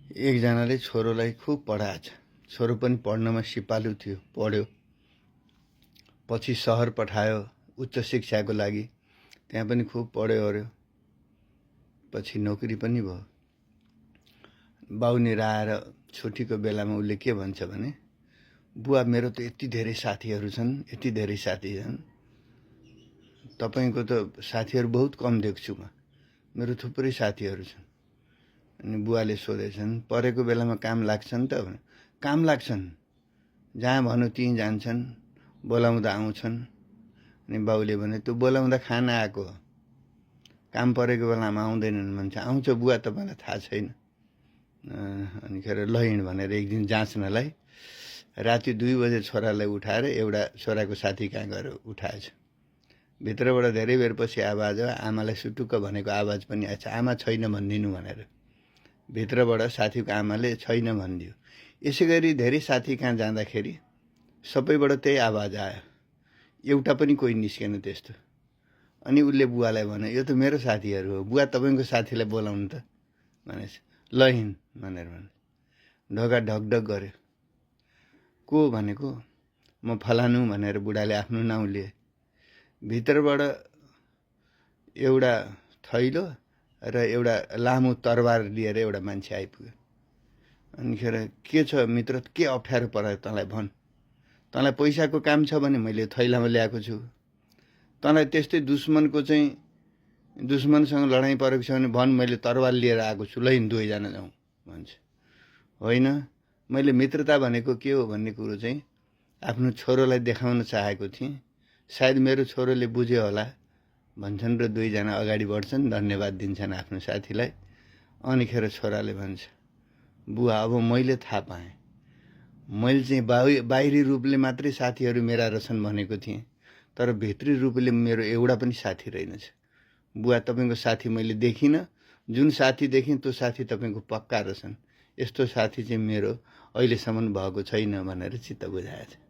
एकजनाले छोरोलाई खुब पढाएछ। छोरो पनि पढ्नमा सिपालु थियो, पढ्यो। पछि सहर पठायो उच्च शिक्षाको लागि। त्यहाँ पनि खुब पढ्यो अर्यो। पछि नोकरी पनि भयो। बाउनिर आएर छुट्टीको बेलामा उसले के भन्छ भने, बुवा मेरो त यति धेरै साथीहरू छन्, यति धेरै साथी छन्, तपाईको त साथीहरू बहुत कम देख्छु म, मेरो थुप्रै साथीहरू छन्। अनि बुवाले सोधेछन्, परेको बेलामा काम लाग्छन् त? काम लाग्छन्, जहाँ भन्यो त्यहीँ जान्छन्, बोलाउँदा आउँछन्। अनि बाउले भने, त्यो बोलाउँदा खान आएको हो, काम परेको बेलामा आउँदैनन् भन्छ। आउँछ बुवा, तपाईँलाई थाहा छैन। अनि खेर ल हिँड भनेर एक दिन जाँच्नलाई राति 2 बजे छोरालाई उठाएर एउटा छोराको साथी कहाँ गएर उठाएछ। भित्रबाट धेरै बेरपछि आवाज हो, आमालाई सुटुक्क भनेको आवाज पनि आएछ, आमा छैन भनिदिनु भनेर। भित्रबाट साथीको आमाले छैन भनिदियो। यसै गरी धेरै साथी कहाँ जाँदाखेरि सबैबाट त्यही आवाज आयो, एउटा पनि कोही निस्केन त्यस्तो। अनि उसले बुवालाई भन्यो, यो त मेरो साथीहरू हो, बुवा तपाईँको साथीलाई बोलाउनु त भनेछ। ल हिँड भनेर भने ढोका ढकढक गर्यो। को भनेको, म फलानु भनेर बुढाले आफ्नो नाउँ लिए। भित्रबाट एउटा थैलो र एउटा लामो तरबार लिएर एउटा मान्छे आइपुग्यो। अनिखेर के छ मित्र, के अप्ठ्यारो पर्यो तँलाई भन्, तँलाई पैसाको काम छ भने मैले थैलामा ल्याएको छु, तँलाई त्यस्तै दुश्मनको चाहिँ दुश्मनसँग लडाइँ परेको छ भने भन्, मैले तरबार लिएर आएको छु, ल दुवैजना जाउँ भन्छ। होइन, मैले मित्रता भनेको के हो भन्ने कुरो चाहिँ आफ्नो छोरोलाई देखाउन चाहेको थिएँ, सायद मेरो छोरोले बुझ्यो होला भन्छन् र दुईजना अगाडि बढ्छन्, धन्यवाद दिन्छन् आफ्नो साथीलाई। अनिखेर छोराले भन्छ, बुवा अब मैले थाहा पाएँ, मैले चाहिँ बाहिरी रूपले मात्रै साथीहरू मेरा रहेछन् भनेको थिएँ, तर भित्री रूपले मेरो एउटा पनि साथी रहेनछ। बुवा तपाईँको साथी मैले देखिनँ, जुन साथी देखेँ त्यो साथी तपाईँको पक्का रहेछन्, यस्तो साथी चाहिँ मेरो अहिलेसम्म भएको छैन भनेर चित्त बुझाएछ।